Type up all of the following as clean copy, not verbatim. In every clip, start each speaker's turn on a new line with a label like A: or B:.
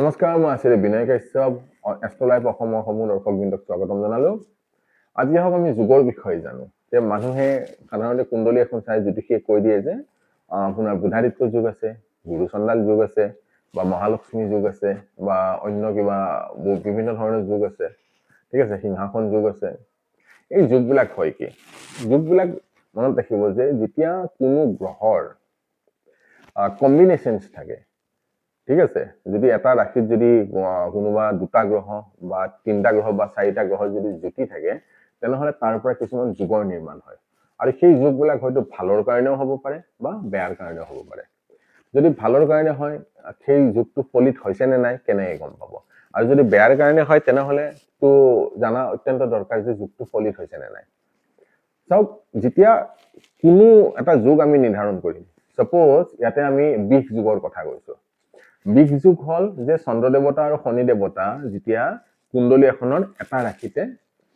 A: নমস্কাৰ, মই আছিলো বিনয় কাশ্যপ। এষ্ট্ৰলাইফ অসমৰ সমূহ দৰ্শকবৃন্দক স্বাগতম জনালো। আজি আহক আমি যুগৰ বিষয়ে জানো। যে মানুহে সাধাৰণতে কুণ্ডলী এখন চাই জ্যোতিষীয়ে কৈ দিয়ে যে আপোনাৰ বুধাদিত্য যুগ আছে, গুৰু চণ্ডাল যুগ আছে, বা মহালক্ষ্মী যুগ আছে, বা অন্য কিবা বিভিন্ন ধৰণৰ যুগ আছে, ঠিক আছে, সিংহাসন যুগ আছে। এই যুগবিলাক হয় কি? যুগবিলাক মনত ৰাখিব যে যেতিয়া কোনো গ্ৰহৰ কম্বিনেশ্যনছ থাকে, ঠিক আছে, যদি এটা ৰাশিত যদি কোনোবা দুটা গ্ৰহ বা তিনিটা গ্ৰহ বা চাৰিটা গ্ৰহৰ যদি জ্যোতি থাকে, তেনেহলে তাৰ পৰা কিছুমান যুগৰ নিৰ্মাণ হয়। আৰু সেই যুগবিলাক হয়তো ভালৰ কাৰণেও হ'ব পাৰে বা বেয়াৰ কাৰণেও হ'ব পাৰে। যদি ভালৰ কাৰণে হয়, সেই যুগটো ফলিত হৈছে নে নাই কেনেকৈ গম পাব? আৰু যদি বেয়াৰ কাৰণে হয়, তেনেহলে তো জানা অত্যন্ত দৰকাৰ যে যুগটো ফলিত হৈছে নে নাই। চাওক, যেতিয়া কোনো এটা যুগ আমি নিৰ্ধাৰণ কৰিম, সাপোজ ইয়াতে আমি 20 যুগৰ কথা কৈছো। 20 যুগ হল যে চন্দ্ৰ দেৱতা আৰু শনি দেৱতা যেতিয়া কুণ্ডলী এখনৰ এটা ৰাশিতে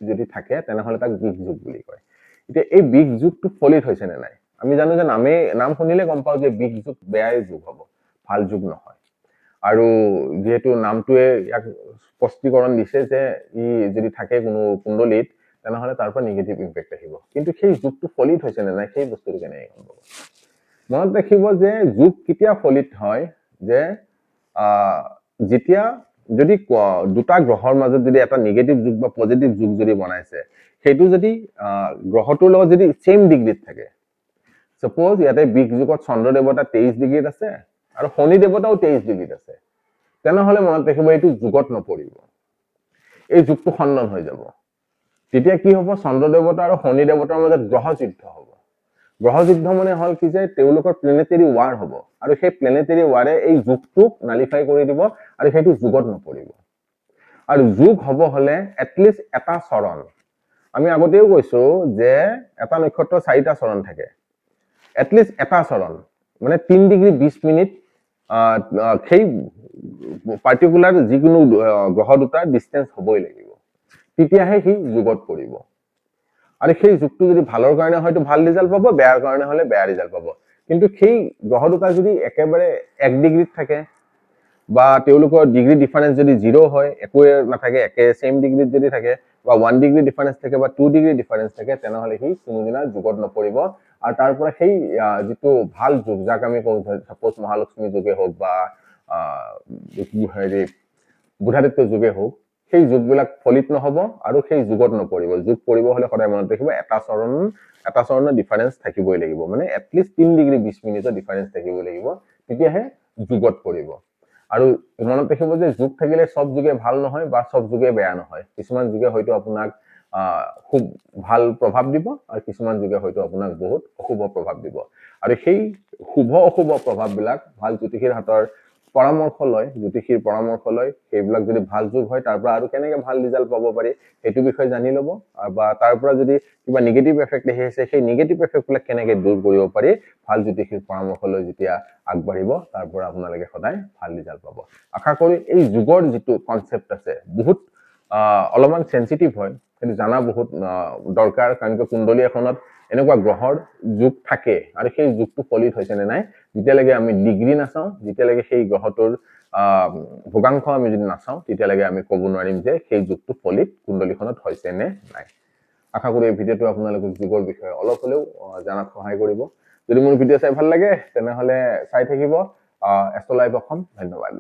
A: যদি থাকে, তেনেহলে তাক 20 যুগ বুলি কয়। এতিয়া এই 20 যুগটো ফলিত হৈছে নে নাই? আমি জানো যে নাম শুনিলে গম পাওঁ যে 20 যুগ বেয়াই যুগ হ'ব, ভাল যুগ নহয়। আৰু যেহেতু নামটোৱে ইয়াক স্পষ্টীকৰণ দিছে যে ই যদি থাকে কোনো কুণ্ডলীত, তেনেহলে তাৰ পৰা নিগেটিভ ইম্পেক্ট আহিব। কিন্তু সেই যুগটো ফলিত হৈছে নে নাই, সেই বস্তুটো কেনেকৈ গম পাব? মনত ৰাখিব যে যুগ কেতিয়া ফলিত হয়, যে যেতিয়া যদি দুটা গ্ৰহৰ মাজত যদি এটা নিগেটিভ যুগ বা পজিটিভ যুগ যদি বনাইছে, সেইটো যদি গ্ৰহটোৰ লগত যদি চেম ডিগ্ৰীত থাকে। সাপোজ ইয়াতে 20 যুগত চন্দ্ৰ দেৱতা 23 ডিগ্ৰীত আছে আৰু শনি দেৱতাও 23 ডিগ্ৰীত আছে, তেনেহলে মনত ৰাখিব এইটো যুগত নপৰিব, এই যুগটো খণ্ডন হৈ যাব। তেতিয়া কি হ'ব? চন্দ্ৰ দেৱতা আৰু শনি দেৱতাৰ মাজত গ্ৰহ যুদ্ধ হ'ব। গ্ৰহ যুদ্ধ মানে হল কি যে তেওঁলোকৰ প্লেনেটাৰী ৱাৰ হ'ব, আৰু সেই প্লেনেটাৰী ৱাৰে এই যুগটোক নালিফাই কৰি দিব, আৰু সেইটো যুগত নপৰিব। আৰু যুগ হ'ব হলে এটলিষ্ট এটা চৰণ, আমি আগতেও কৈছো যে এটা নক্ষত্ৰ 4টা চৰণ থাকে, এটলিষ্ট এটা চৰণ মানে 3 ডিগ্ৰী 20 মিনিট সেই পাৰ্টিকুলাৰ যিকোনো গ্ৰহ দুটাৰ ডিষ্টেঞ্চ হ'বই লাগিব, তেতিয়াহে সি যুগত পৰিব। আৰু সেই যুগটো যদি ভালৰ কাৰণে হয়তো ভাল ৰিজাল্ট পাব, বেয়াৰ কাৰণে হলে বেয়া ৰিজাল্ট পাব। কিন্তু সেই গ্ৰহ দুটা যদি একেবাৰে 1 ডিগ্ৰীত থাকে, বা তেওঁলোকৰ ডিগ্ৰী ডিফাৰেন্স যদি 0 হয়, একোৱে নাথাকে, একে সেম ডিগ্ৰীত যদি থাকে, বা 1 ডিগ্ৰী ডিফাৰেন্স থাকে বা 2 ডিগ্ৰী ডিফাৰেন্স থাকে, তেনেহলে সি কোনোদিনা যুগত নপৰিব। আৰু তাৰ পৰা সেই যিটো ভাল যুগ, যাক আমি কওঁ সাপোজ মহালক্ষ্মী যুগে হওক বা হেৰি বুধাদিত্য যুগে হওক, সেই যুগবিলাক ফলিত নহব আৰু সেই যুগত নপৰিব। যুগ পৰিব হলে সদায় মনত ৰাখিব এটা চৰণৰ ডিফাৰেন্স থাকিবই লাগিব, মানে এটলিষ্ট 3 ডিগ্ৰী 20 মিনিটৰ ডিফাৰেন্স থাকিবই লাগিব, তেতিয়াহে যুগত পৰিব। আৰু মনত ৰাখিব যে যুগ থাকিলে সব যুগে ভাল নহয় বা সব যুগে বেয়া নহয়। কিছুমান যুগে হয়তো আপোনাক খুব ভাল প্ৰভাৱ দিব, আৰু কিছুমান যুগে হয়তো আপোনাক বহুত অশুভ প্ৰভাৱ দিব। আৰু সেই শুভ অশুভ প্ৰভাৱবিলাক ভাল জ্যোতিষীৰ হাতৰ পৰামৰ্শ লয়, জ্যোতিষীৰ পৰামৰ্শ লয়, সেইবিলাক যদি ভাল যুগ হয়, তাৰ পৰা আৰু কেনেকৈ ভাল ৰিজাল্ট পাব পাৰি সেইটো বিষয়ে জানি ল'ব। বা তাৰ পৰা যদি কিবা নিগেটিভ এফেক্ট আহি আছে, সেই নিগেটিভ এফেক্টবিলাক কেনেকৈ দূৰ কৰিব পাৰি ভাল জ্যোতিষীৰ পৰামৰ্শ লৈ যেতিয়া আগবাঢ়িব, তাৰ পৰা আপোনালোকে সদায় ভাল ৰিজাল্ট পাব। আশা কৰি এই যুগৰ যিটো কনচেপ্ট আছে, বহুত অলপমান সেনচিটিভ হয়, কিন্তু জানা বহুত দৰকাৰ। কাৰণ কুণ্ডলী এখনত এনেকুৱা গ্ৰহৰ যুগ থাকে, আৰু সেই যুগটো ফলিত হৈছে নে নাই, যেতিয়ালৈকে আমি ডিগ্ৰী নাচাওঁ, যেতিয়ালৈকে সেই গ্ৰহটোৰ ভোগাংশ আমি যদি নাচাওঁ, তেতিয়ালৈকে আমি ক'ব নোৱাৰিম যে সেই যুগটো ফলিত কুণ্ডলীখনত হৈছে নে নাই। আশা কৰো এই ভিডিঅ'টো আপোনালোকক যুগৰ বিষয়ে অলপ হলেও জানাত সহায় কৰিব। যদি মোৰ ভিডিঅ' চাই ভাল লাগে, তেনেহলে চাই থাকিব এষ্ট্ৰলাইফ অসম। ধন্যবাদ।